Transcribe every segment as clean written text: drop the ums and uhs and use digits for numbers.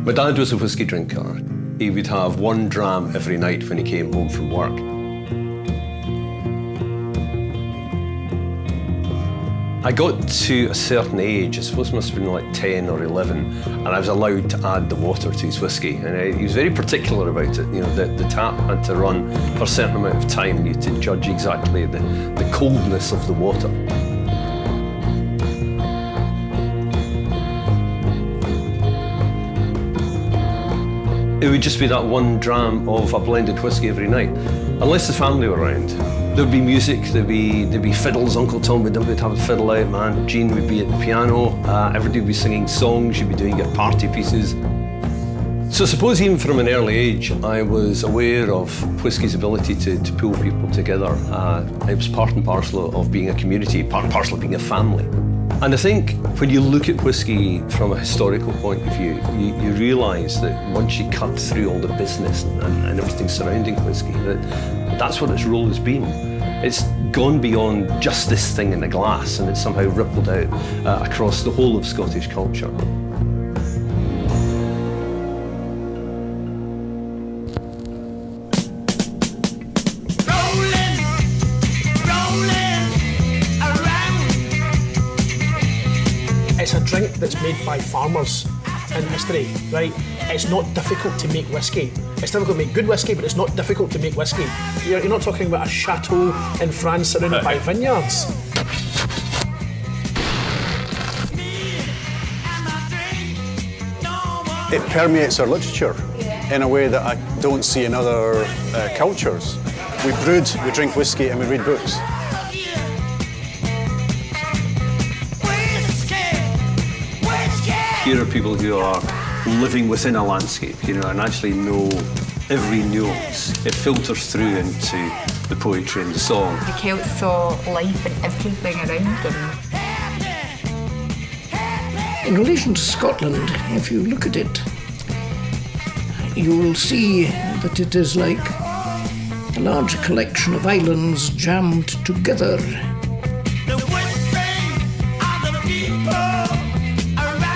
My dad was a whiskey drinker. He would have 1 dram every night when he came home from work. I got to a certain age, I suppose it must have been like 10 or 11, and I was allowed to add the water to his whiskey. And he was very particular about it. You know, the tap had to run for a certain amount of time. You had to judge exactly the coldness of the water. It would just be that 1 dram of a blended whiskey every night, unless the family were around. There'd be music, there'd be fiddles. Uncle Tom would have a fiddle out, my Aunt Jean would be at the piano, everybody would be singing songs, you'd be doing your party pieces. So I suppose even from an early age, I was aware of whiskey's ability to pull people together. It was part and parcel of being a community, part and parcel of being a family. And I think when you look at whiskey from a historical point of view, you realise that once you cut through all the business and everything surrounding whiskey, that's what its role has been. It's gone beyond just this thing in a glass, and it's somehow rippled out across the whole of Scottish culture. It's a drink that's made by farmers in history, right? It's not difficult to make whiskey. It's difficult to make good whiskey, but it's not difficult to make whiskey. You're not talking about a chateau in France surrounded by vineyards. It permeates our literature in a way that I don't see in other cultures. We brood, we drink whiskey, and we read books. Here are people who are living within a landscape, you know, and actually know every nuance. It filters through into the poetry and the song. The Celts saw life and everything around them. In relation to Scotland, if you look at it, you will see that it is like a large collection of islands jammed together.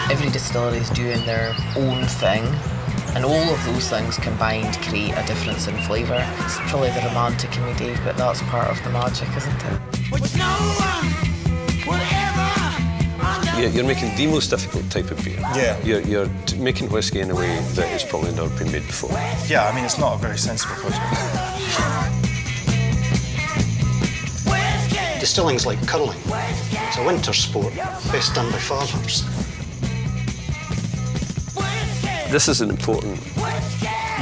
Every distillery is doing their own thing, and all of those things combined create a difference in flavour. It's probably the romantic in me, Dave, but that's part of the magic, isn't it? You're making the most difficult type of beer. Yeah. You're making whiskey in a way that has probably never been made before. Yeah, I mean, it's not a very sensible project. Distilling's like curling. It's a winter sport, best done by farmers. This is an important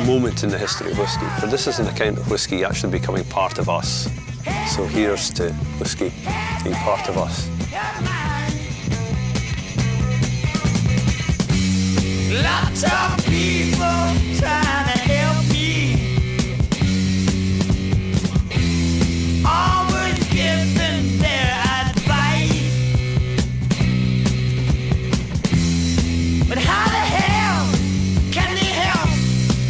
moment in the history of whiskey, for this is an account of whiskey actually becoming part of us. So here's to whiskey being part of us. Lots of people trying to help me, always giving their advice, but how the hell can they help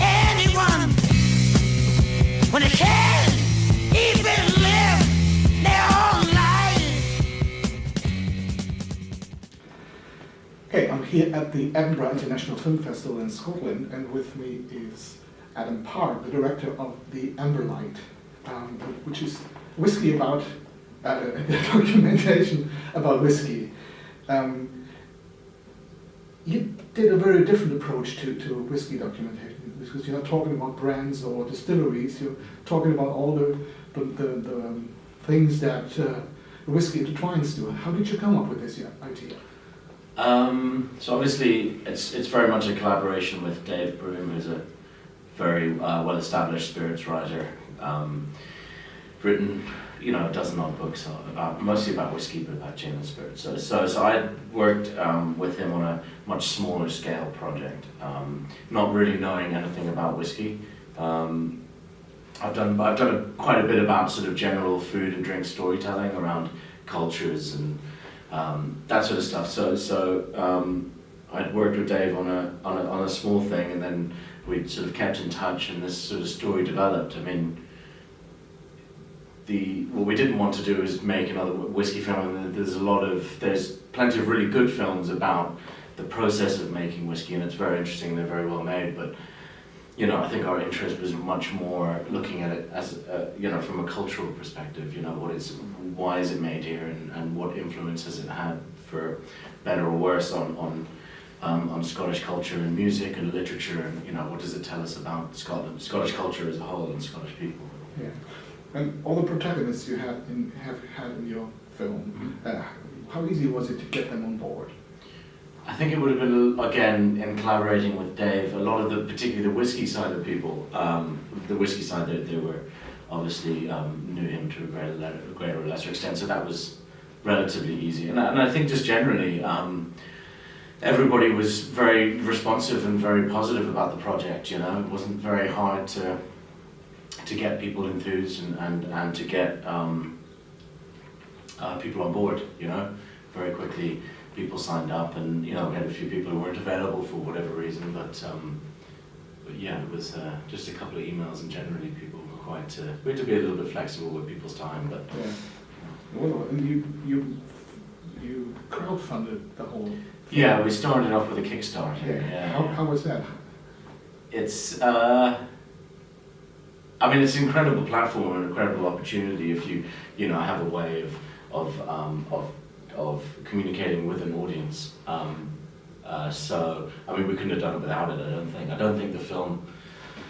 anyone when they can't even live their own lives? Okay, I'm here at the Edinburgh International Film Festival in Scotland, and with me is Adam Parr, the director of The Amber Light, which is whiskey about, documentation about whiskey. You did a very different approach to whiskey documentation, because you're not talking about brands or distilleries, you're talking about all the things that whiskey intertwines to. How did you come up with this idea? So obviously it's very much a collaboration with Dave Broom, who's a very well-established spirits writer, written a dozen odd books mostly about whiskey, but about gin and spirits. So I worked with him on a much smaller scale project, not really knowing anything about whiskey. I've done quite a bit about sort of general food and drink storytelling around cultures and that sort of stuff. So I'd worked with Dave on a small thing, and then we sort of kept in touch, and this sort of story developed. I mean, what we didn't want to do is make another whiskey film. And there's plenty of really good films about the process of making whiskey, and it's very interesting. They're very well made, but I think our interest was much more looking at it as from a cultural perspective. Why is it made here, and what influence has it had, for better or worse, on Scottish culture and music and literature, and what does it tell us about Scotland, Scottish culture as a whole, and Scottish people. Yeah. And all the protagonists you have had in your film, how easy was it to get them on board? I think it would have been, again, in collaborating with Dave, a lot of particularly the whiskey side of people, the whiskey side, they were obviously knew him to a greater or lesser extent, so that was relatively easy. And I think just generally, everybody was very responsive and very positive about the project. It wasn't very hard to get people enthused and to get people on board. Very quickly people signed up, and we had a few people who weren't available for whatever reason, but yeah, it was just a couple of emails, and generally people were quite. We had to be a little bit flexible with people's time, but. Yeah. Well, and you crowdfunded the whole thing. Yeah, we started off with a Kickstarter. Yeah. How was that? It's it's an incredible platform and an incredible opportunity if you have a way of communicating with an audience. So we couldn't have done it without it. I don't think the film.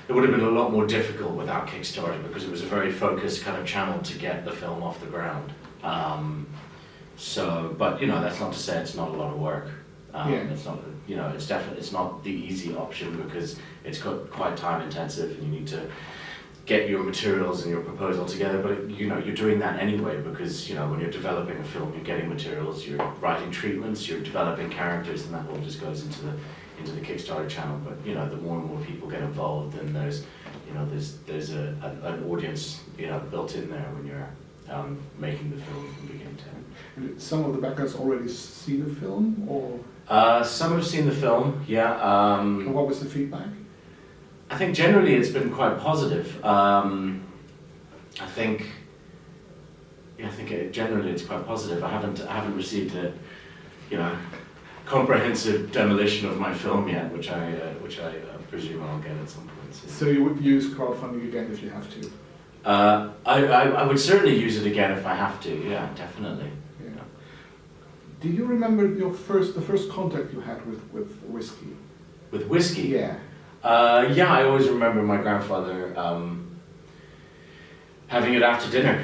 It would have been a lot more difficult without Kickstarter, because it was a very focused kind of channel to get the film off the ground. But that's not to say it's not a lot of work. It's not, it's not the easy option, because it's quite time intensive, and you need to get your materials and your proposal together. But you're doing that anyway, because when you're developing a film, you're getting materials, you're writing treatments, you're developing characters, and that all just goes into the Kickstarter channel. But the more and more people get involved, then there's an audience built in there when you're making the film from beginning to end. And some of the backers already see the film, or? Some have seen the film, yeah. And what was the feedback? I think generally it's been quite positive. I think generally it's quite positive. I haven't received a comprehensive demolition of my film yet, which I presume I'll get at some point. So you would use crowdfunding again if you have to? I would certainly use it again if I have to. Yeah, definitely. Yeah. Do you remember the first contact you had with whiskey? With whiskey? Yeah. Yeah, I always remember my grandfather having it after dinner,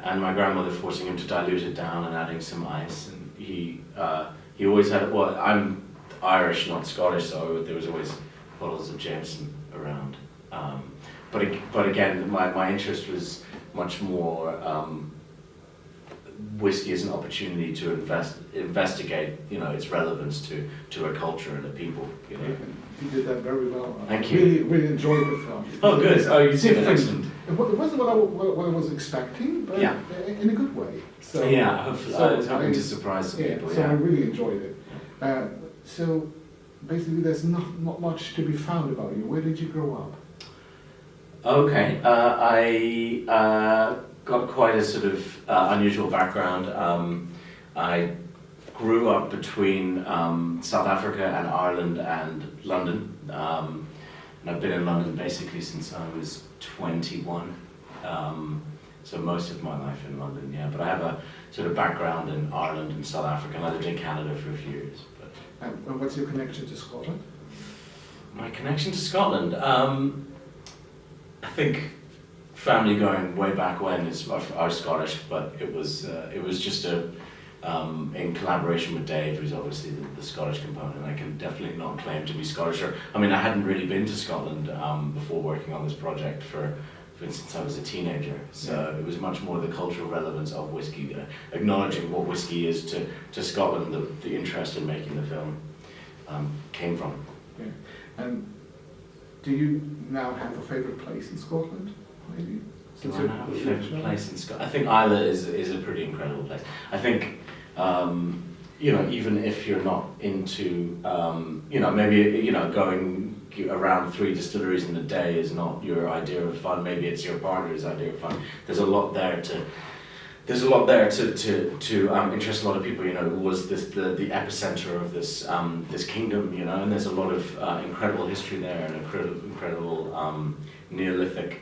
and my grandmother forcing him to dilute it down and adding some ice. And he always had. Well, I'm Irish, not Scottish, so there was always bottles of Jameson around. But again, my interest was much more whiskey as an opportunity to investigate, its relevance to a culture and a people. You did that very well. Thank you. Really enjoyed the film. Oh, good. Oh, you see it. Excellent. It wasn't what I was expecting, but in a good way. So, yeah, hopefully, I was hoping to surprise some people. So I really enjoyed it. So basically, there's not much to be found about you. Where did you grow up? Okay, I got quite a sort of unusual background. I grew up between South Africa and Ireland and London, and I've been in London basically since I was 21, so most of my life in London, yeah, but I have a sort of background in Ireland and South Africa, and I lived in Canada for a few years. And what's your connection to Scotland? My connection to Scotland? I think family going way back when are Scottish, but it was just in collaboration with Dave, who's obviously the Scottish component. I can definitely not claim to be Scottish. I hadn't really been to Scotland before working on this project for instance, I was a teenager. So it was much more the cultural relevance of whiskey, acknowledging what whiskey is to Scotland, the interest in making the film came from. Yeah. And do you now have a favourite place in Scotland, maybe? Do I have a favourite place in Scotland? I think Islay is a pretty incredible place. I think, even if you're not into, maybe, going around 3 distilleries in a day is not your idea of fun. Maybe it's your partner's idea of fun. There's a lot there to interest a lot of people. You know, it was the epicenter of this this kingdom. You know, and there's a lot of incredible history there and incredible Neolithic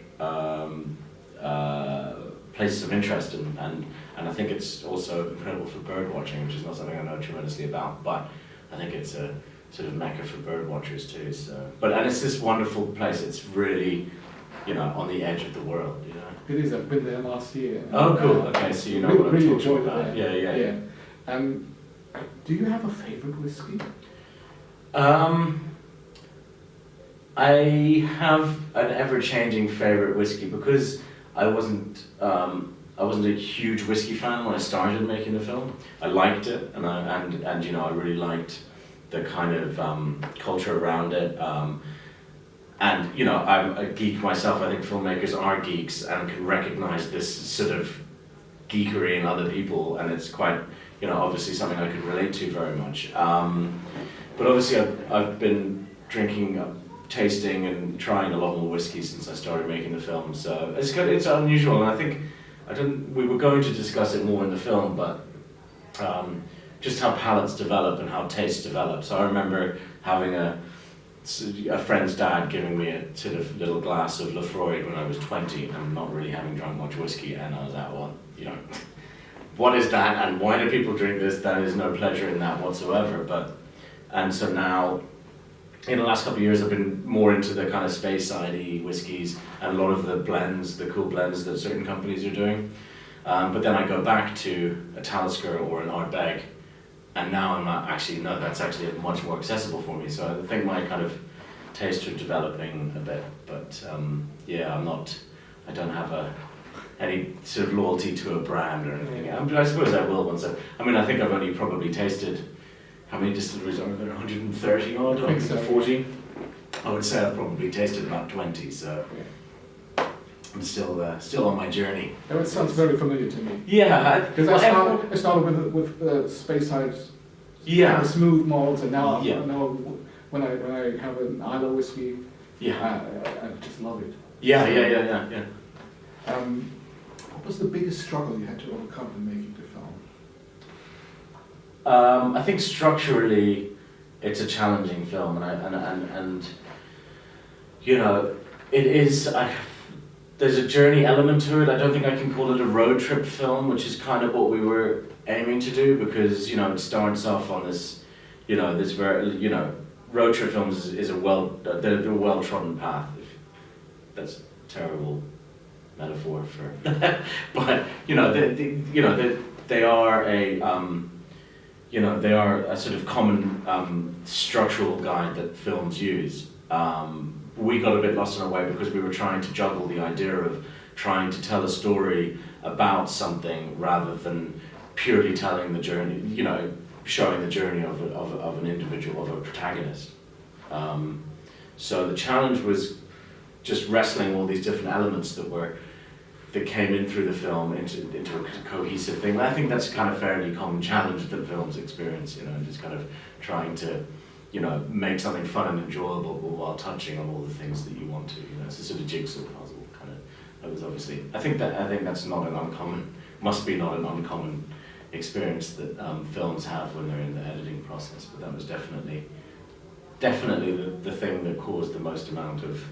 places of interest, and I think it's also incredible for bird watching, which is not something I know tremendously about, but I think it's a sort of mecca for bird watchers too. So, and it's this wonderful place. It's really, you know, on the edge of the world. You know. It is. I've been there last year. Oh, cool. Okay, so you know what I'm really talking enjoyed about. it. Yeah. Do you have a favourite whiskey? I have an ever-changing favourite whiskey because I wasn't a huge whiskey fan when I started making the film. I liked it, and you know, I really liked the kind of culture around it. And you know, I'm a geek myself. I think filmmakers are geeks and can recognize this sort of geekery in other people, and it's quite, you know, obviously something I could relate to very much. But obviously, I've been drinking, tasting, and trying a lot more whiskey since I started making the film. So it's good. It's unusual, and I think we were going to discuss it more in the film, but just how palates develop and how tastes develop. So I remember having a friend's dad giving me a sort of little glass of Lafroig when I was 20 and not really having drunk much whiskey, and I was like, well, you know, what is that and why do people drink this? There is no pleasure in that whatsoever. And so now, in the last couple of years, I've been more into the kind of Speyside-y whiskies and a lot of the blends, the cool blends that certain companies are doing. But then I go back to a Talisker or an Ardbeg, and now I'm not actually, no, that's actually much more accessible for me. So I think my kind of tastes are developing a bit, but yeah, I don't have any sort of loyalty to a brand or anything. I suppose I will once. I think I've only probably tasted, how many distilleries are there? 130 odd, or 140? I would say I've probably tasted about 20, so I'm still on my journey. Oh, it sounds very familiar to me. Yeah, because I started with Speyside, kind of smooth malts, and now when I have an Isla whiskey, I just love it. Yeah. What was the biggest struggle you had to overcome in making the film? I think structurally, it's a challenging film, and you know, it is. There's a journey element to it. I don't think I can call it a road trip film, which is kind of what we were aiming to do, because you know, it starts off on this, you know, this very, you know, road trip films is a they're a well-trodden path. That's a terrible metaphor for, but you know, they are a they are a sort of common structural guide that films use. We got a bit lost in our way because we were trying to juggle the idea of trying to tell a story about something rather than purely telling the journey, you know, showing the journey of an individual, of a protagonist. So the challenge was just wrestling all these different elements that came in through the film into a cohesive thing. I think that's kind of fairly common challenge that films experience, you know, just kind of trying to, you know, make something fun and enjoyable while touching on all the things that you want to. You know, it's a sort of jigsaw puzzle kind of. That was obviously. I think that's not an uncommon. Must be not an uncommon experience that films have when they're in the editing process. But that was definitely the thing that caused the most amount of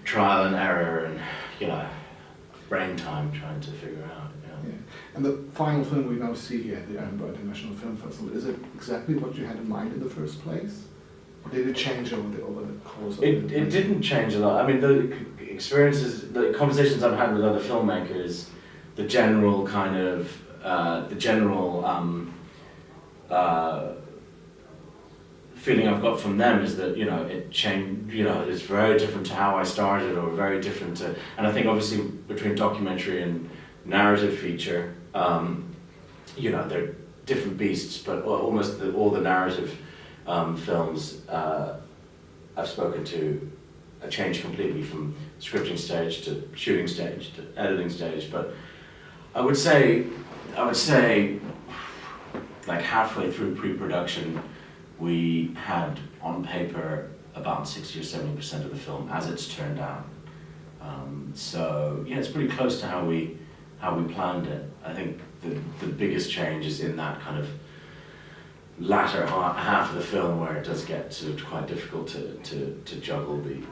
trial and error and, you know, brain time trying to figure out. Yeah. And the final film we now see here at the Edinburgh International Film Festival, is it exactly what you had in mind in the first place? Or did it change over the course of it? It didn't change a lot. I mean, the experiences, the conversations I've had with other filmmakers, the general kind of, feeling I've got from them is that, you know, it changed, you know, it's very different to how I started, or very different to, and I think obviously between documentary and narrative feature, you know, they're different beasts, but almost all the narrative films I've spoken to changed completely from scripting stage to shooting stage to editing stage. But I would say like halfway through pre-production, we had on paper about 60 or 70% of the film as it's turned out. So yeah, it's pretty close to how we planned it. I think the biggest change is in that kind of latter half of the film where it does get sort of quite difficult to juggle the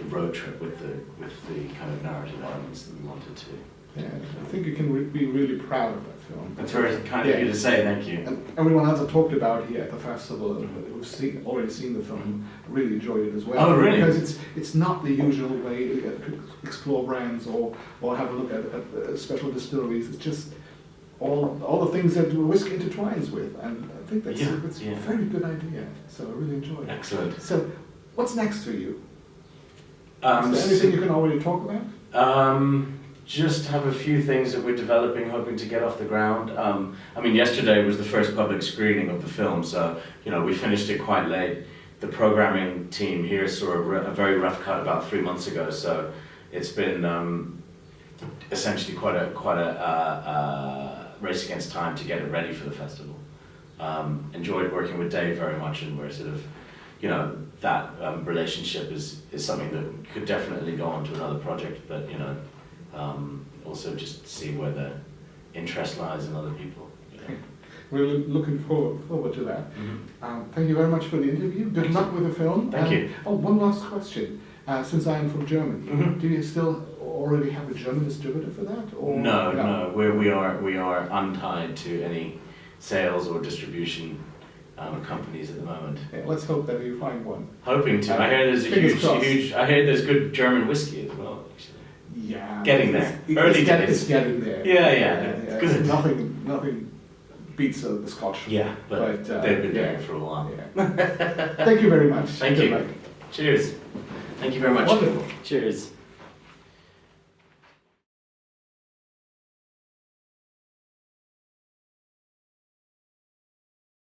road trip with the kind of narrative elements that we wanted to. Yeah, I think you can be really proud of that film. That's very kind of you to say, thank you. And everyone else I talked about here at the festival who've already seen the film really enjoyed it as well. Oh, really? Because it's not the usual way to explore brands or have a look at special distilleries. It's just all the things that whiskey intertwines with, and I think that's a very good idea. So I really enjoyed it. Excellent. So, what's next for you? Is there anything you can already talk about? Just have a few things that we're developing, hoping to get off the ground. I mean, yesterday was the first public screening of the film, so we finished it quite late. The programming team here saw a very rough cut about 3 months ago, so it's been essentially quite a race against time to get it ready for the festival. Enjoyed working with Dave very much, and we're sort of, that relationship is something that could definitely go on to another project, but also just see where the interest lies in other people. We're looking forward to that. Mm-hmm. Thank you very much for the interview. Good luck with the film. Thank you. Oh, one last question. Since I am from Germany, do you still already have a German distributor for that? Or No. We are untied to any sales or distribution companies at the moment. Yeah, let's hope that you find one. Hoping to. I hear there's a huge. I hear there's good German whiskey as well. Actually. Yeah. Getting there. It's getting there. Yeah. Good. Nothing beats the Scotch. Yeah, but they've been doing it for a while. Yeah. Thank you very much. Thank you. Cheers. Thank you very much. Wonderful. Cheers.